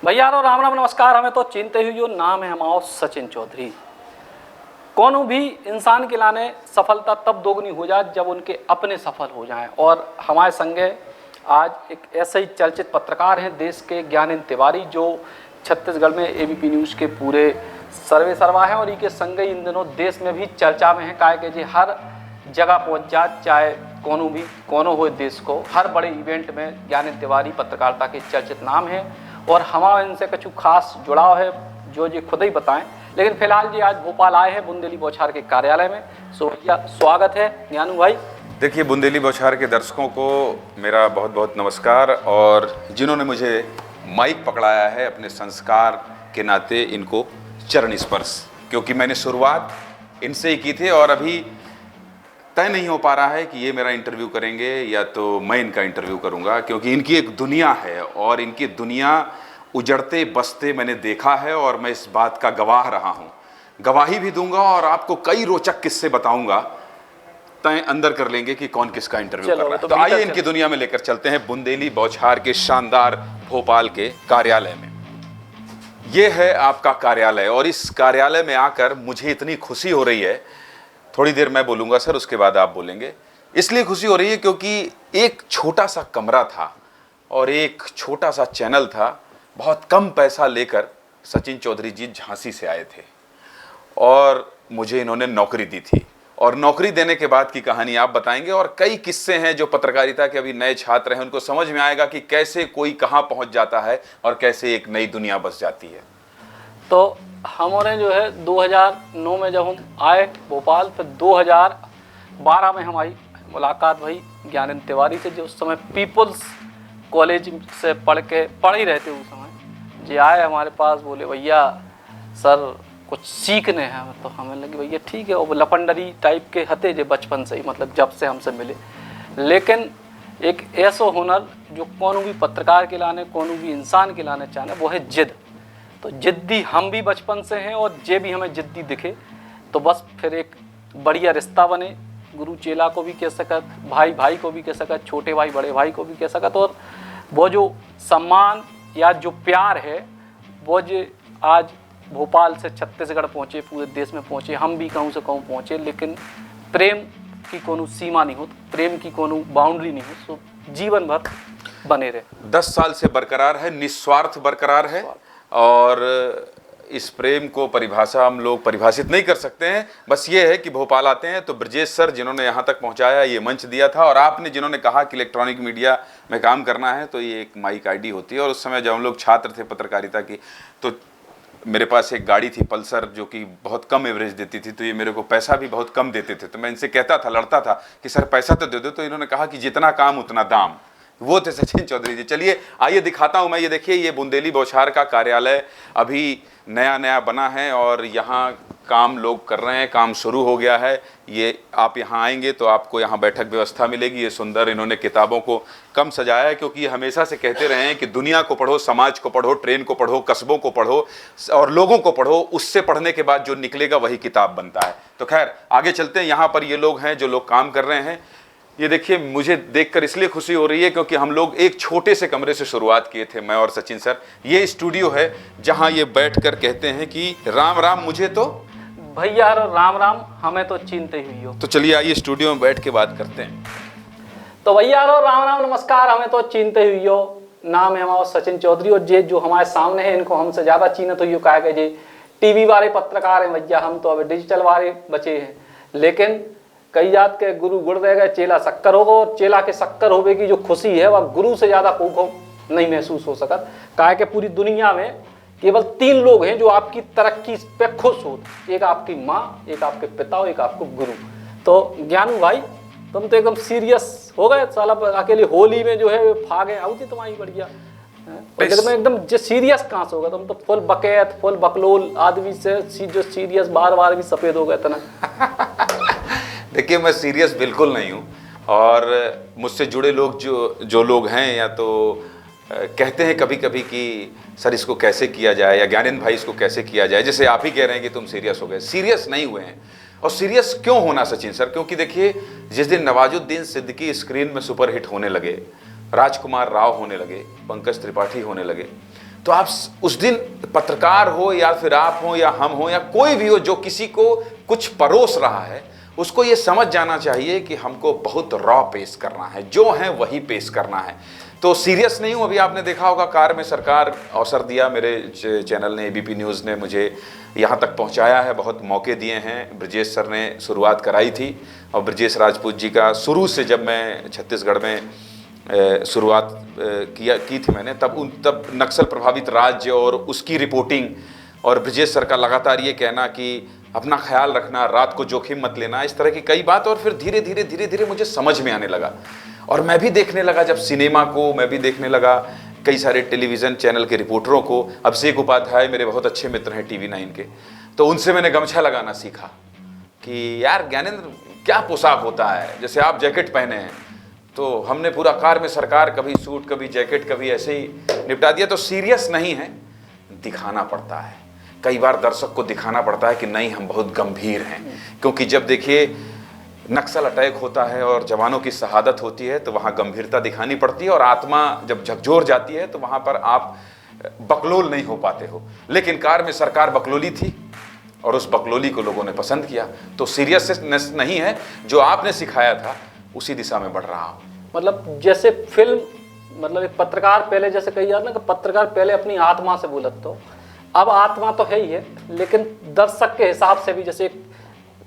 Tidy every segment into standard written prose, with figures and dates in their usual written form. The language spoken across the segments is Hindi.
भैया राम राम नमस्कार। हमें तो चिंते हुई नाम है हमारा सचिन चौधरी। कौन भी इंसान के लाने सफलता तब दोगुनी हो जाए जब उनके अपने सफल हो जाएं। और हमारे संगे आज एक ऐसे ही चर्चित पत्रकार हैं देश के ज्ञानेंद्र तिवारी, जो छत्तीसगढ़ में एबीपी न्यूज़ के पूरे सर्वे सर्वा है और इनके संगे इन दिनों देश में भी चर्चा में है। काहे के जी हर जगह पहुंच जाए, चाहे कोनो हो देश को, हर बड़े इवेंट में ज्ञानेंद्र तिवारी पत्रकारिता के चर्चित नाम है और हमारा इनसे कुछ खास जुड़ाव है जो जी खुद ही बताएं। लेकिन फिलहाल जी आज भोपाल आए हैं बुंदेली बौछार के कार्यालय में। सो भैया स्वागत है ज्ञानू भाई। देखिए, बुंदेली बौछार के दर्शकों को मेरा बहुत बहुत नमस्कार, और जिन्होंने मुझे माइक पकड़ाया है अपने संस्कार के नाते इनको चरण स्पर्श, क्योंकि मैंने शुरुआत इनसे ही की थी और अभी तय नहीं हो पा रहा है कि ये मेरा इंटरव्यू करेंगे या तो मैं इनका इंटरव्यू करूंगा, क्योंकि इनकी एक दुनिया है और इनकी दुनिया उजड़ते बसते मैंने देखा है और मैं इस बात का गवाह रहा हूँ। गवाही भी दूंगा और आपको कई रोचक किस्से बताऊंगा। तय अंदर कर लेंगे कि कौन किसका इंटरव्यू कर रहा है। तो आइए इनकी दुनिया में लेकर चलते हैं बुंदेली बौछार के शानदार भोपाल के कार्यालय में। ये है आपका कार्यालय और इस कार्यालय में आकर मुझे इतनी खुशी हो रही है। थोड़ी देर मैं बोलूंगा सर, उसके बाद आप बोलेंगे। इसलिए खुशी हो रही है क्योंकि एक छोटा सा कमरा था और एक छोटा सा चैनल था। बहुत कम पैसा लेकर सचिन चौधरी जी झांसी से आए थे और मुझे इन्होंने नौकरी दी थी, और नौकरी देने के बाद की कहानी आप बताएंगे। और कई किस्से हैं जो पत्रकारिता के अभी नए छात्र हैं उनको समझ में आएगा कि कैसे कोई कहाँ पहुँच जाता है और कैसे एक नई दुनिया बस जाती है। तो हमारे जो है 2009 में जब हम आए भोपाल, फिर 2012 में हमारी मुलाकात भई ज्ञानेंद्र तिवारी से, जो उस समय पीपल्स कॉलेज से पढ़ ही रहते उस समय। जी आए हमारे पास, बोले भैया सर कुछ सीखने हैं। तो हमें लगी भैया ठीक है। वो लपंडरी टाइप के हते जो बचपन से ही, मतलब जब से हमसे मिले। लेकिन एक ऐसा हुनर जो कौन भी पत्रकार के लाने, कौन भी इंसान के लाने चाहे, वो है जिद। तो जिद्दी हम भी बचपन से हैं और जे भी हमें जिद्दी दिखे तो बस फिर एक बढ़िया रिश्ता बने। गुरु चेला को भी कह सकत, भाई भाई को भी कह सकत, छोटे भाई बड़े भाई को भी कह सकत। और वो जो सम्मान या जो प्यार है वो जो आज भोपाल से छत्तीसगढ़ पहुँचे, पूरे देश में पहुँचे, हम भी कहूँ से कहूँ पहुँचे। लेकिन प्रेम की कोनो सीमा नहीं हो, प्रेम की कोनो बाउंड्री नहीं हो, तो जीवन भर बने रहे। 10 साल से बरकरार है, निस्वार्थ बरकरार है। और इस प्रेम को परिभाषा हम लोग परिभाषित नहीं कर सकते हैं। बस ये है कि भोपाल आते हैं तो ब्रजेश सर जिन्होंने यहाँ तक पहुँचाया, ये मंच दिया था, और आपने जिन्होंने कहा कि इलेक्ट्रॉनिक मीडिया में काम करना है तो ये एक माइक आईडी होती है। और उस समय जब हम लोग छात्र थे पत्रकारिता की, तो मेरे पास एक गाड़ी थी पल्सर जो कि बहुत कम एवरेज देती थी, तो ये मेरे को पैसा भी बहुत कम देते थे। तो मैं इनसे कहता था, लड़ता था कि सर पैसा तो दे दो। तो इन्होंने कहा कि जितना काम उतना दाम। वो थे सचिन चौधरी जी। चलिए आइए दिखाता हूं मैं। ये देखिए, ये बुंदेली बौछार का कार्यालय अभी नया नया बना है और यहाँ काम लोग कर रहे हैं, काम शुरू हो गया है। ये आप यहाँ आएंगे तो आपको यहाँ बैठक व्यवस्था मिलेगी। ये सुंदर इन्होंने किताबों को कम सजाया है, क्योंकि ये हमेशा से कहते रहे हैं कि दुनिया को पढ़ो, समाज को पढ़ो, ट्रेन को पढ़ो, कस्बों को पढ़ो और लोगों को पढ़ो। उससे पढ़ने के बाद जो निकलेगा वही किताब बनता है। तो खैर आगे चलते हैं। यहाँ पर ये लोग हैं जो लोग काम कर रहे हैं। ये देखिए, मुझे देखकर इसलिए खुशी हो रही है क्योंकि हम लोग एक छोटे से कमरे से शुरुआत किए थे, मैं और सचिन सर। ये स्टूडियो है जहां ये बैठकर कहते हैं कि राम राम मुझे तो भैया राम राम हमें तो चिंते हुई हो। तो चलिए आइए स्टूडियो में बैठ के बात करते हैं। तो भैया राम राम नमस्कार, हमें तो चिंते हुई हो। नाम है हमारा सचिन चौधरी और जे जो हमारे सामने है इनको हमसे ज़्यादा चिन्हत हुई हो। कहा कि जे टीवी वाले पत्रकार हैं भैया, हम तो अब डिजिटल वाले बचे हैं। लेकिन कई जात के गुरु गुड़ रह गए, चेला शक्कर होगा, और चेला के शक्कर होवे की जो खुशी है वह गुरु से ज़्यादा को नहीं महसूस हो सकता। कहा कि पूरी दुनिया में केवल 3 लोग हैं जो आपकी तरक्की पे खुश हो, एक आपकी माँ, एक आपके पिता और एक आपको गुरु। तो ज्ञानू भाई तुम तो एकदम सीरियस हो गए साला। अकेले होली में जो है फागे आई थी तुम्हारी बढ़िया, एकदम जो सीरियस कहाँ से होगा? तुम तो फुल बकैत, फुल बकलोल आदमी से जो सीरियस बार बार भी सफ़ेद हो गए तना। देखिए, मैं सीरियस बिल्कुल नहीं हूँ, और मुझसे जुड़े लोग जो लोग हैं या तो कहते हैं कभी कभी कि सर इसको कैसे किया जाए, या ज्ञानेंद्र भाई इसको कैसे किया जाए। जैसे आप ही कह रहे हैं कि तुम सीरियस हो गए। सीरियस नहीं हुए हैं। और सीरियस क्यों होना सचिन सर? क्योंकि देखिए, जिस दिन नवाजुद्दीन सिद्दीकी स्क्रीन में सुपरहिट होने लगे, राजकुमार राव होने लगे, पंकज त्रिपाठी होने लगे, तो आप उस दिन पत्रकार हो या फिर आप हो या हम हो या कोई भी हो जो किसी को कुछ परोस रहा है, उसको ये समझ जाना चाहिए कि हमको बहुत रॉ पेश करना है, जो है वही पेश करना है। तो सीरियस नहीं हूँ। अभी आपने देखा होगा कार में सरकार अवसर दिया, मेरे चैनल ने, एबीपी न्यूज़ ने मुझे यहाँ तक पहुँचाया है, बहुत मौके दिए हैं। ब्रजेश सर ने शुरुआत कराई थी और ब्रजेश राजपूत जी का शुरू से जब मैं छत्तीसगढ़ में शुरुआत की थी मैंने, तब नक्सल प्रभावित राज्य और उसकी रिपोर्टिंग, और ब्रजेश सर का लगातार ये कहना कि अपना ख्याल रखना, रात को जोखिम मत लेना, इस तरह की कई बात। और फिर धीरे धीरे मुझे समझ में आने लगा और मैं भी देखने लगा, जब सिनेमा को मैं भी देखने लगा, कई सारे टेलीविज़न चैनल के रिपोर्टरों को। अभिषेक उपाध्याय मेरे बहुत अच्छे मित्र हैं TV9 के, तो उनसे मैंने गमछा लगाना सीखा कि यार ज्ञानेंद्र क्या पोशाक होता है, जैसे आप जैकेट पहने हैं तो हमने पूरा कार में सरकार कभी सूट कभी जैकेट कभी ऐसे ही निपटा दिया। तो सीरियस नहीं है, दिखाना पड़ता है, कई बार दर्शक को दिखाना पड़ता है कि नहीं हम बहुत गंभीर हैं। क्योंकि जब देखिए नक्सल अटैक होता है और जवानों की शहादत होती है तो वहाँ गंभीरता दिखानी पड़ती है, और आत्मा जब झकझोर जाती है तो वहाँ पर आप बकलोल नहीं हो पाते हो। लेकिन कार में सरकार बकलोली थी और उस बकलोली को लोगों ने पसंद किया। तो सीरियसनेस नहीं है, जो आपने सिखाया था उसी दिशा में बढ़ रहा हूँ। मतलब जैसे फिल्म, मतलब एक पत्रकार पहले जैसे कही जाता ना कि पत्रकार पहले अपनी आत्मा से बोलत, तो अब आत्मा तो है ही है, लेकिन दर्शक के हिसाब से भी, जैसे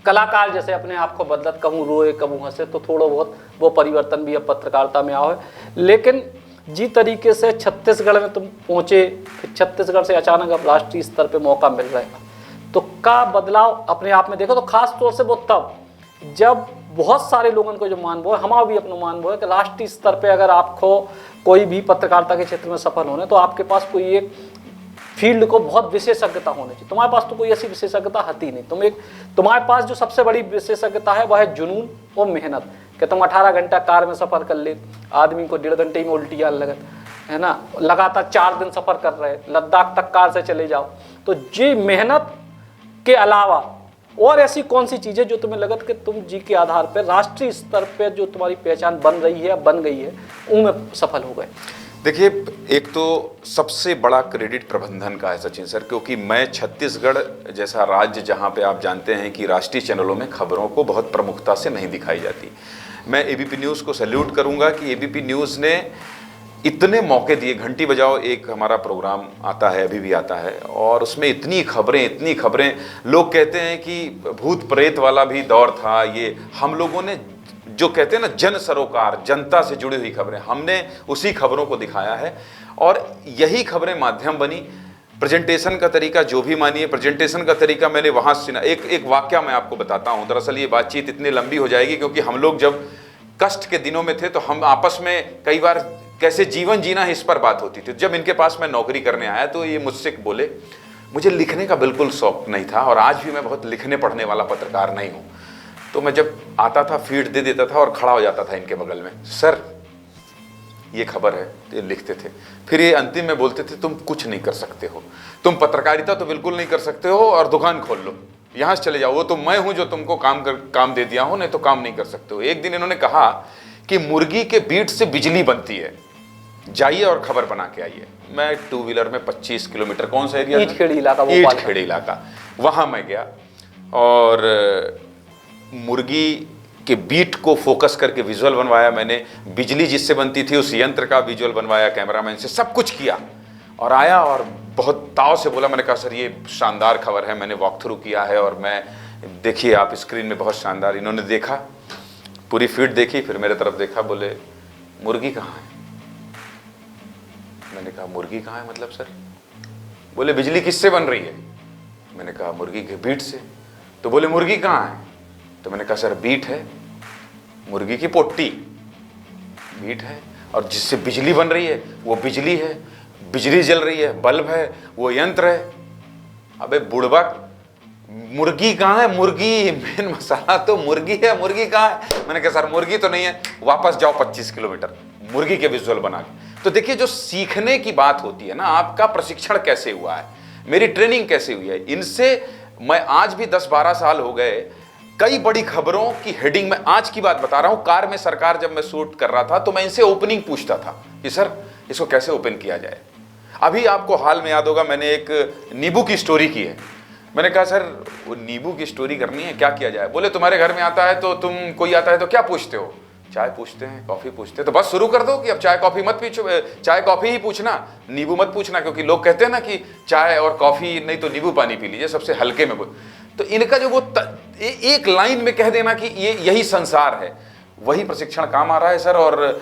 कलाकार जैसे अपने आप को बदलत, कहूँ रोए कहूँ हंसे, तो थोड़ा बहुत वो परिवर्तन भी अब पत्रकारिता में आओ है। लेकिन जी तरीके से छत्तीसगढ़ में तुम पहुँचे, फिर छत्तीसगढ़ से अचानक अब राष्ट्रीय स्तर पे मौका मिल रहा है, तो का बदलाव अपने आप में देखो तो खास तौर से वो तब जब बहुत सारे लोगों को जो मानव है, हमारा भी अपना मानव है कि राष्ट्रीय स्तर पे अगर आपको कोई भी पत्रकारिता के क्षेत्र में सफल होना है तो आपके पास कोई एक फील्ड को बहुत विशेषज्ञता होनी चाहिए। तुम्हारे पास तो कोई ऐसी विशेषज्ञता हती नहीं। तुम्हारे पास जो सबसे बड़ी विशेषज्ञता है वह है जुनून और मेहनत, कि तुम 18 घंटा कार में सफ़र कर ले, आदमी को 1.5 घंटे में उल्टी आने लगत है ना, लगातार 4 दिन सफ़र कर रहे, लद्दाख तक कार से चले जाओ। तो जी मेहनत के अलावा और ऐसी कौन सी चीज़ें जो तुम्हें लगत कि तुम जी के आधार पर राष्ट्रीय स्तर पर जो तुम्हारी पहचान बन रही है, बन गई है, उनमें सफल हो गए? देखिए, एक तो सबसे बड़ा क्रेडिट प्रबंधन का है सचिन सर, क्योंकि मैं छत्तीसगढ़ जैसा राज्य जहां पे आप जानते हैं कि राष्ट्रीय चैनलों में खबरों को बहुत प्रमुखता से नहीं दिखाई जाती, मैं एबीपी न्यूज़ को सैल्यूट करूंगा कि एबीपी न्यूज़ ने इतने मौके दिए। घंटी बजाओ एक हमारा प्रोग्राम आता है, अभी भी आता है, और उसमें इतनी खबरें, लोग कहते हैं कि भूत प्रेत वाला भी दौर था ये। हम लोगों ने जो कहते हैं ना जन सरोकार, जनता से जुड़ी हुई खबरें, हमने उसी खबरों को दिखाया है और यही खबरें माध्यम बनी। प्रेजेंटेशन का तरीका जो भी मानिए, प्रेजेंटेशन का तरीका मैंने वहाँ सुना। एक वाक्य मैं आपको बताता हूँ। दरअसल ये बातचीत इतनी लंबी हो जाएगी क्योंकि हम लोग जब कष्ट के दिनों में थे तो हम आपस में कई बार कैसे जीवन जीना है इस पर बात होती थी। जब इनके पास मैं नौकरी करने आया तो ये मुझसे बोले, मुझे लिखने का बिल्कुल शौक नहीं था और आज भी मैं बहुत लिखने पढ़ने वाला पत्रकार नहीं हूँ। तो मैं जब आता था फीड दे देता था और खड़ा हो जाता था इनके बगल में, सर ये खबर है, ये लिखते थे। फिर ये अंतिम में बोलते थे, तुम कुछ नहीं कर सकते हो, तुम पत्रकारिता तो बिल्कुल नहीं कर सकते हो और दुकान खोल लो, यहाँ से चले जाओ, वो तो मैं हूँ जो तुमको काम दे दिया हूँ, नहीं तो काम नहीं कर सकते हो। एक दिन इन्होंने कहा कि मुर्गी के बीट से बिजली बनती है, जाइए और खबर बना के आइए। मैं 2 व्हीलर में 25 किलोमीटर, कौन सा एरिया, ईटखेड़ी इलाका, वहाँ मैं गया और मुर्गी के बीट को फोकस करके विजुअल बनवाया मैंने। बिजली जिससे बनती थी उस यंत्र का विजुअल बनवाया, कैमरामैन से सब कुछ किया और आया और बहुत ताव से बोला। मैंने कहा सर ये शानदार खबर है, मैंने वॉक थ्रू किया है और मैं, देखिए आप स्क्रीन में बहुत शानदार। इन्होंने देखा, पूरी फीड देखी, फिर मेरे तरफ देखा, बोले मुर्गी कहाँ है? मैंने कहा मुर्गी कहाँ है मतलब सर? बोले बिजली किससे बन रही है? मैंने कहा मुर्गी के बीट से। तो बोले मुर्गी कहाँ है? तो मैंने कहा सर बीट है, मुर्गी की पोट्टी बीट है, और जिससे बिजली बन रही है वो बिजली है, बिजली जल रही है, बल्ब है, वो यंत्र है। अबे बुड़बक, मुर्गी कहाँ है? मुर्गी, मेन मसाला तो मुर्गी है, मुर्गी कहाँ है? मैंने कहा सर मुर्गी तो नहीं है, वापस जाओ 25 किलोमीटर, मुर्गी के विजुअल बना के। तो देखिए जो सीखने की बात होती है ना, आपका प्रशिक्षण कैसे हुआ है, मेरी ट्रेनिंग कैसे हुई है, इनसे मैं आज भी 10-12 साल हो गए कई बड़ी खबरों की हेडिंग में। आज की बात बता रहा हूं, कार में सरकार जब मैं शूट कर रहा था तो मैं इनसे ओपनिंग पूछता था कि सर इसको कैसे ओपन किया जाए। अभी आपको हाल में याद होगा, मैंने एक नींबू की स्टोरी की है। मैंने कहा सर वो नींबू की स्टोरी करनी है, क्या किया जाए? बोले तुम्हारे घर में आता है तो तुम, कोई आता है तो क्या पूछते हो? चाय पूछते हैं, कॉफी पूछते हैं। तो बस शुरू कर दो कि अब चाय कॉफी मत पूछो, चाय कॉफी ही पूछना, नींबू मत पूछना, क्योंकि लोग कहते हैं ना कि चाय और कॉफी नहीं तो नींबू पानी पी लीजिए, सबसे हल्के में। तो इनका जो वो एक लाइन में कह देना कि ये यही संसार है, वही प्रशिक्षण काम आ रहा है सर। और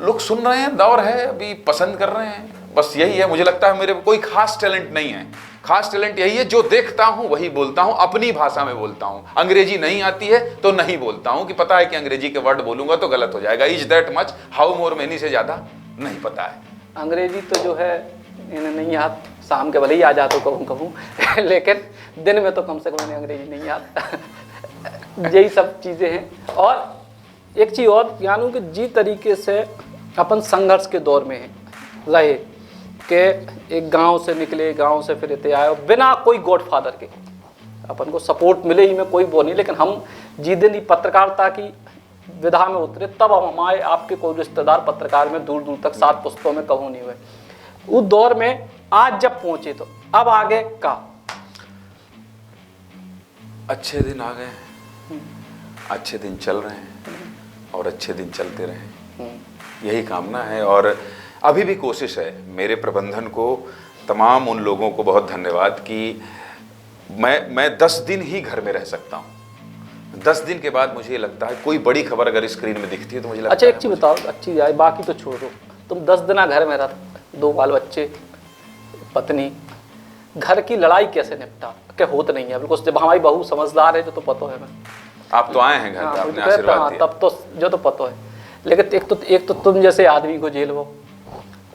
लोग सुन रहे हैं, दौर है, अभी पसंद कर रहे हैं। बस यही है, मुझे लगता है मेरे कोई खास टैलेंट नहीं है। खास टैलेंट यही है, जो देखता हूं वही बोलता हूं, अपनी भाषा में बोलता हूं। अंग्रेजी नहीं आती है तो नहीं बोलता हूं, कि पता है कि अंग्रेजी के वर्ड बोलूंगा तो गलत हो जाएगा। Is that much, how more many से ज्यादा नहीं पता है। अंग्रेजी तो जो है इन्हें नहीं आता, शाम के भले ही आ जाता कहूँ कहूँ लेकिन दिन में तो कम से कम इन्हें अंग्रेजी नहीं आता। यही सब चीज़ें हैं। और एक चीज़ और जानूँ कि जिस तरीके से अपन संघर्ष के दौर में रहे, कि एक गांव से निकले, गांव से फिर इतने आए बिना कोई गॉडफादर के, अपन को सपोर्ट मिले ही में कोई वो नहीं, लेकिन हम जिस दिन पत्रकारिता की विधा में उतरे तब हम आए, आपके कोई रिश्तेदार पत्रकार में दूर दूर तक 7 पुस्तकों में कहूँ नहीं हुए। उस दौर में आज जब पहुंचे तो अब आगे का अच्छे दिन आ गए हैं, अच्छे दिन चल रहे हैं और अच्छे दिन चलते रहें, यही कामना है। और अभी भी कोशिश है मेरे प्रबंधन को, तमाम उन लोगों को बहुत धन्यवाद कि मैं 10 दिन ही घर में रह सकता हूँ। 10 दिन के बाद मुझे लगता है कोई बड़ी खबर अगर स्क्रीन में दिखती है तो मुझे लगता अच्छा है। एक चीज़ बताओ, अच्छी जाए, बाकी तो छोड़ दो, तुम 10 दिन घर में रह, 2 बाल बच्चे, पत्नी, घर की लड़ाई कैसे निपटा? क्या होता नहीं है बिल्कुल? जब हमारी बहू समझदार है जो तो पता है, मैं आप तो आए हैं घर पे, आपने आशीर्वाद दिया। तब तो जो तो पता है, लेकिन एक तो तुम जैसे आदमी को झेलो,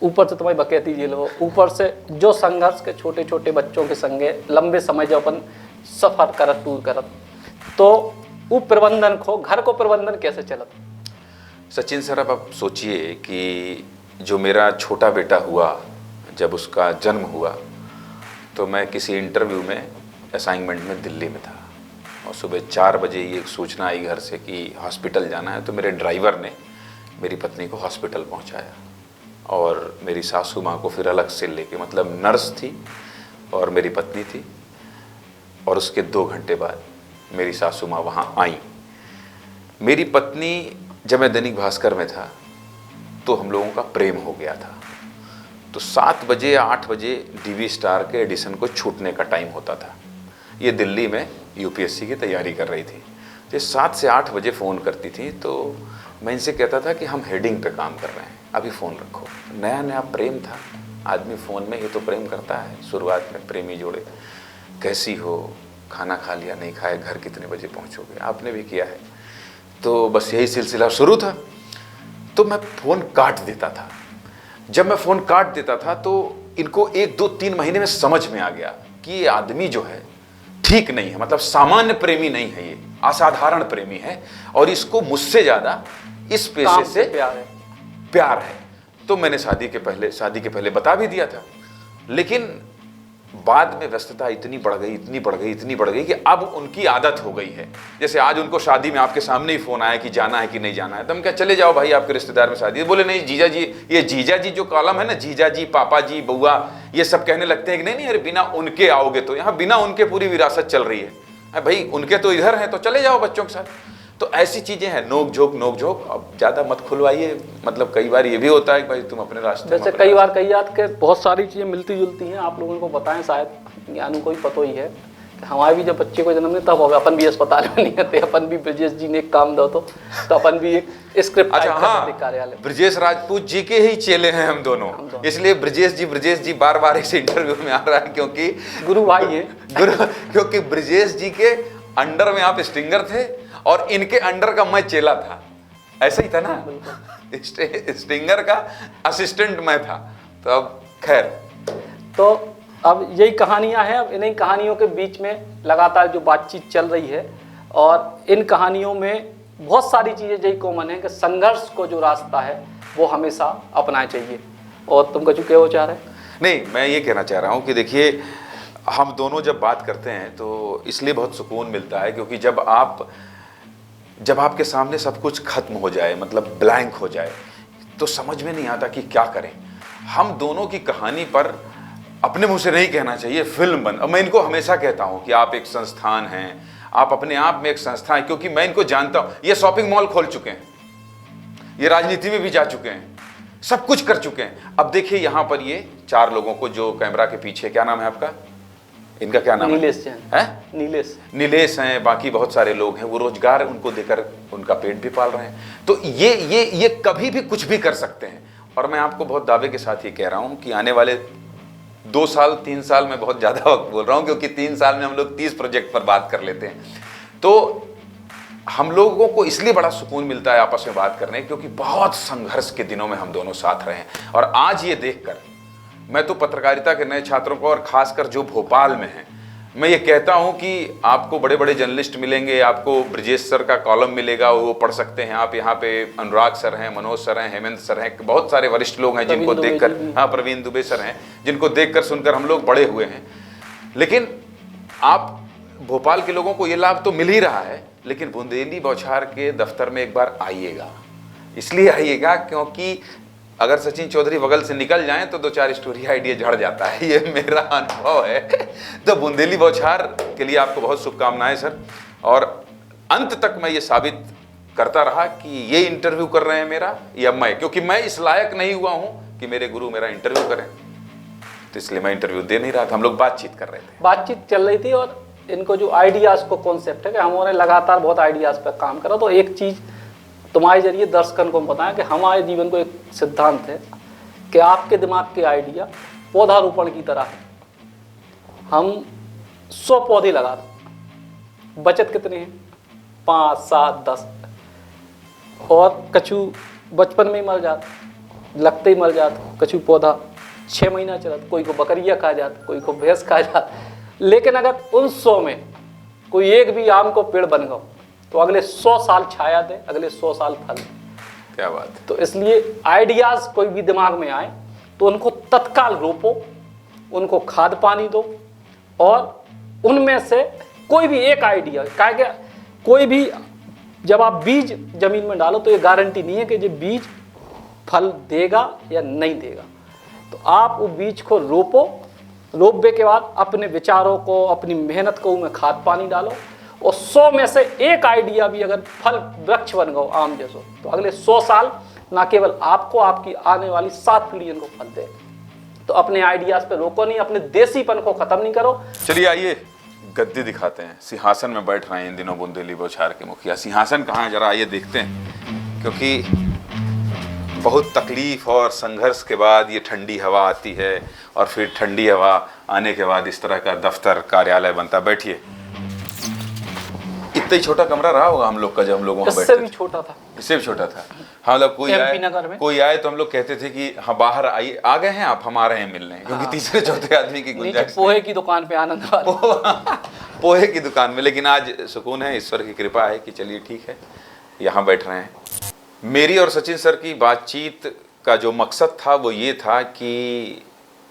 ऊपर से तुम्हारी बकैती झेलो, ऊपर से जो संघर्ष के छोटे छोटे बच्चों के संगे लंबे समय जो अपन सफर करत टूर करत, तो वो प्रबंधन को, घर को प्रबंधन कैसे चलत? सचिन सर, अब आप सोचिए कि जो मेरा छोटा बेटा हुआ, जब उसका जन्म हुआ तो मैं किसी इंटरव्यू में असाइनमेंट में दिल्ली में था, और सुबह 4 बजे ही एक सूचना आई घर से कि हॉस्पिटल जाना है। तो मेरे ड्राइवर ने मेरी पत्नी को हॉस्पिटल पहुंचाया, और मेरी सासू माँ को फिर अलग से लेके, मतलब नर्स थी और मेरी पत्नी थी, और उसके 2 घंटे बाद मेरी सासू माँ वहाँ आई। मेरी पत्नी, जब मैं दैनिक भास्कर में था तो हम लोगों का प्रेम हो गया था। तो 7 बजे या 8 बजे डीवी स्टार के एडिशन को छूटने का टाइम होता था। ये दिल्ली में यूपीएससी की तैयारी कर रही थी। तो 7 से 8 बजे फ़ोन करती थी, तो मैं इनसे कहता था कि हम हेडिंग पे काम कर रहे हैं, अभी फ़ोन रखो। नया नया प्रेम था, आदमी फ़ोन में ही तो प्रेम करता है शुरुआत में, प्रेमी जोड़े। कैसी हो, खाना खा लिया, नहीं खाया, घर कितने बजे पहुँचोगे, आपने भी किया है। तो बस यही सिलसिला शुरू था। तो मैं फ़ोन काट देता था। जब मैं फ़ोन काट देता था तो इनको 1, 2, 3 महीने में समझ में आ गया कि ये आदमी जो है ठीक नहीं है, मतलब सामान्य प्रेमी नहीं है, ये असाधारण प्रेमी है, और इसको मुझसे ज़्यादा इस पेशे से प्यार है। तो मैंने शादी के पहले बता भी दिया था, लेकिन बाद में व्यस्तता इतनी बढ़ गई कि अब उनकी आदत हो गई है। जैसे आज उनको शादी में आपके सामने ही फ़ोन आया कि जाना है कि नहीं जाना है, तो हम क्या, चले जाओ भाई, आपके रिश्तेदार में शादी है। बोले नहीं जीजा जी, ये जीजा जी जो कॉलम है ना, जीजा जी, पापा जी, बुआ, ये सब कहने लगते हैं कि नहीं अरे बिना उनके आओगे तो, यहाँ बिना उनके पूरी विरासत चल रही है भाई, उनके तो इधर हैं तो चले जाओ बच्चों के साथ। तो ऐसी चीज़ें हैं, नोक झोंक। अब ज़्यादा मत खुलवाइए, मतलब कई बार ये भी होता है कि भाई तुम अपने रास्ते। वैसे कई बार कही जात के बहुत सारी चीज़ें मिलती जुलती हैं, आप लोगों को बताएं, शायद ज्ञानू को ही पता ही है कि हमारे भी जब बच्चे को जन्म नहीं तब अपन भी अस्पताल में नहीं आते, अपन भी ब्रजेश जी ने एक काम दो तो अपन भी एक स्क्रिप्ट। अच्छा हाँ, कार्यालय ब्रजेश राजपूत जी के ही चेले हैं हम दोनों, इसलिए ब्रजेश जी बार इस इंटरव्यू में आ रहा है, क्योंकि गुरु भाई है क्योंकि ब्रजेश जी के अंडर में आप स्टिंगर थे और इनके अंडर का मैं चेला था, ऐसा ही था ना, स्टिंगर का असिस्टेंट मैं था। तो अब खैर, तो अब यही कहानियां हैं। अब इन्हीं कहानियों के बीच में लगातार जो बातचीत चल रही है, और इन कहानियों में बहुत सारी चीज़ें यही कॉमन है कि संघर्ष को जो रास्ता है वो हमेशा अपनाना चाहिए। और तुम कुछ क्या चाह रहे हैं? नहीं, मैं ये कहना चाह रहा हूँ कि देखिए, हम दोनों जब बात करते हैं तो इसलिए बहुत सुकून मिलता है, क्योंकि जब आपके सामने सब कुछ खत्म हो जाए, मतलब ब्लैंक हो जाए, तो समझ में नहीं आता कि क्या करें। हम दोनों की कहानी पर अपने मुंह से नहीं कहना चाहिए फिल्म बन। और मैं इनको हमेशा कहता हूं कि आप एक संस्थान हैं, आप अपने आप में एक संस्था है, क्योंकि मैं इनको जानता हूं। ये शॉपिंग मॉल खोल चुके हैं, ये राजनीति में भी जा चुके हैं, सब कुछ कर चुके हैं। अब देखिए यहां पर ये 4 लोगों को जो कैमरा के पीछे, क्या नाम है आपका, इनका क्या नाम नीलेश है? नीलेश हैं, बाकी बहुत सारे लोग हैं, वो रोजगार उनको देकर उनका पेट भी पाल रहे हैं। तो ये कभी भी कुछ भी कर सकते हैं। और मैं आपको बहुत दावे के साथ ये कह रहा हूं कि आने वाले 2 साल 3 साल में, बहुत ज्यादा वक्त बोल रहा हूं क्योंकि 3 साल में हम लोग 30 प्रोजेक्ट पर बात कर लेते हैं, तो हम लोगों को इसलिए बड़ा सुकून मिलता है आपस में बात करने, क्योंकि बहुत संघर्ष के दिनों में हम दोनों साथ रहे हैं। और आज ये देखकर मैं तो पत्रकारिता के नए छात्रों को, और खासकर जो भोपाल में हैं, मैं ये कहता हूं कि आपको बड़े बड़े जर्नलिस्ट मिलेंगे, आपको ब्रजेश सर का कॉलम मिलेगा, वो पढ़ सकते हैं आप। यहाँ पे अनुराग सर हैं, मनोज सर हैं, हेमंत सर हैं, बहुत सारे वरिष्ठ लोग हैं जिनको देखकर, हाँ प्रवीण दुबे सर हैं, जिनको देखकर सुनकर हम लोग बड़े हुए हैं। लेकिन आप भोपाल के लोगों को ये लाभ तो मिल ही रहा है, लेकिन बुंदेली बौछार के दफ्तर में एक बार आइएगा। इसलिए आइएगा क्योंकि अगर सचिन चौधरी बगल से निकल जाएं तो 2-4 स्टोरी आइडिया झड़ जाता है, ये मेरा अनुभव है। तो बुंदेली बौछार के लिए आपको बहुत शुभकामनाएं सर। और अंत तक मैं ये साबित करता रहा कि ये इंटरव्यू कर रहे हैं मेरा या मैं, क्योंकि मैं इस लायक नहीं हुआ हूं कि मेरे गुरु मेरा इंटरव्यू करें, तो इसलिए मैं इंटरव्यू दे नहीं रहा था। हम लोग बातचीत कर रहे थे, बातचीत चल रही थी, और इनको जो आइडियाज को कॉन्सेप्ट है कि हमने लगातार बहुत आइडियाज पर काम करा। तो एक चीज तुम्हारे जरिए दर्शकन को बताया कि हमारे जीवन को एक सिद्धांत है कि आपके दिमाग के आइडिया पौधारोपण की तरह है। हम 100 पौधे लगा दो, बचत कितने हैं? 5, 7, 10। और कछु बचपन में ही मर जाता, लगते ही मर जाता। कछु पौधा 6 महीना चला, कोई को बकरिया खा जाता, कोई को भैंस खा जाता। लेकिन अगर उन 100 में कोई एक भी आम को पेड़ बन गया तो अगले 100 साल छाया दे, अगले 100 साल फल। क्या बात है। तो इसलिए आइडियाज कोई भी दिमाग में आए तो उनको तत्काल रोपो, उनको खाद पानी दो, और उनमें से कोई भी एक आइडिया, क्या कोई भी जब आप बीज जमीन में डालो तो ये गारंटी नहीं है कि ये बीज फल देगा या नहीं देगा। तो आप वो बीज को रोपने के बाद अपने विचारों को, अपनी मेहनत को उनमें खाद पानी डालो, और 100 में से एक आइडिया भी अगर फल वृक्ष बन गो आम जैसो, तो अगले 100 साल ना केवल आपको, आपकी आने वाली 7 पीढ़ियों को फल दे। तो अपने आइडियाज पे रोको नहीं, अपने देसीपन को खत्म नहीं करो। चलिए आइए गद्दी दिखाते हैं। सिंहासन में बैठ रहे हैं इन दिनों बुंदेली बौछार के मुखिया। सिंहासन कहाँ है जरा आइए देखते हैं, क्योंकि बहुत तकलीफ और संघर्ष के बाद ये ठंडी हवा आती है, और फिर ठंडी हवा आने के बाद इस तरह का दफ्तर कार्यालय बनता। बैठिए। इतना ही छोटा कमरा रहा होगा हम लोग का जब हम लोग वहाँ बैठते थे। इससे भी छोटा था। इससे भी छोटा था। हाँ, मतलब कोई आए तो हम लोग कहते थे कि हाँ बाहर आइए, आ गए हैं आप, हम आ रहे हैं मिलने, क्योंकि तीसरे चौथे आदमी की गुंजाइश। पोहे की दुकान पे आनंद पोहे की दुकान में। लेकिन आज सुकून है, ईश्वर की कृपा है कि चलिए ठीक है, यहाँ बैठ रहे हैं। मेरी और सचिन सर की बातचीत का जो मकसद था वो ये था कि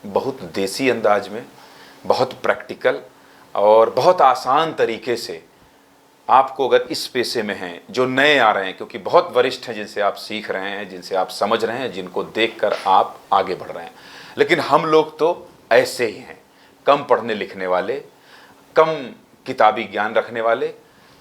बहुत देसी अंदाज में, बहुत प्रैक्टिकल और बहुत आसान तरीके से आपको, अगर इस पेशे में हैं, जो नए आ रहे हैं, क्योंकि बहुत वरिष्ठ हैं जिनसे आप सीख रहे हैं, जिनसे आप समझ रहे हैं, जिनको देखकर आप आगे बढ़ रहे हैं, लेकिन हम लोग तो ऐसे ही हैं, कम पढ़ने लिखने वाले, कम किताबी ज्ञान रखने वाले,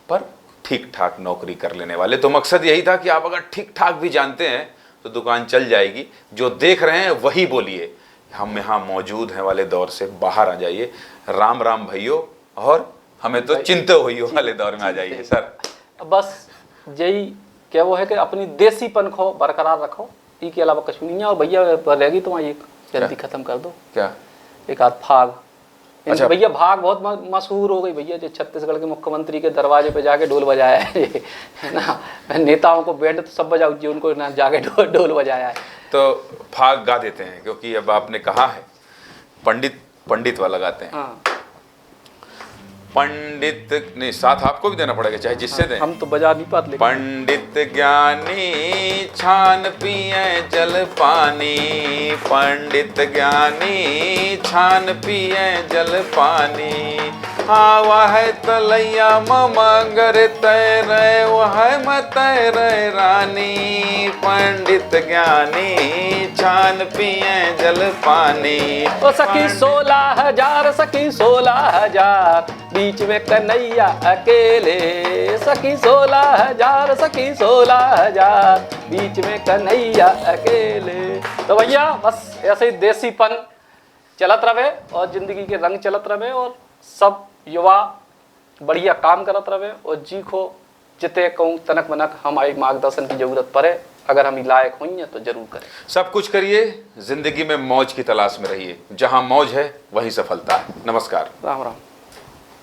पर ठीक ठाक नौकरी कर लेने वाले। तो मकसद यही था कि आप अगर ठीक ठाक भी जानते हैं तो दुकान चल जाएगी। जो देख रहे हैं वही बोलिए, हम यहाँ मौजूद हैं वाले दौर से बाहर आ जाइए। राम राम भाइयों, और हमें तो चिंता हुई वाले दौर में आ जाइए सर। बस यही क्या वो है कि अपनी देसीपन को बरकरार रखो, इसके अलावा कुछ नहीं है। और भैया रहेगी तुम्हारी एक जल्दी खत्म कर दो। क्या? एक आध फाग। अच्छा। भैया भाग बहुत मशहूर हो गई भैया, जो छत्तीसगढ़ के मुख्यमंत्री के दरवाजे पे जाके ढोल बजाया है ना। नेताओं को बैंड तो सब बजाओ जी, उनको ना जाके ढोल बजाया है। तो फाग गा देते हैं, क्योंकि अब आपने कहा है पंडित वाला गाते हैं। हाँ। पंडित नहीं, साथ आपको भी देना पड़ेगा चाहे जिससे दें। हम तो बजा नहीं पाते। पंडित ज्ञानी छान पिए जल पानी, पंडित ज्ञानी छान पिए जल पानी, हाँ वह तलैया मगर तैरे वह मतैर रानी पंडित ज्ञानी छान पिए जल पानी। ओ सखी 16,000 सखी 16,000 बीच में कन्हैया अकेले, सखी 16,000 सखी 16,000 बीच में कन्हैया अकेले। तो भैया बस ऐसे ही देसीपन चलत रहे और जिंदगी के रंग चलत रहे और सब युवा बढ़िया काम करत रहे और जी को जिते कहूँ तनक मनक हमारी मार्गदर्शन की जरूरत पड़े, अगर हम लायक हुई हैं तो जरूर करें। सब कुछ करिए, जिंदगी में मौज की तलाश में रहिए, जहां मौज है वहीं सफलता है। नमस्कार। राम राम।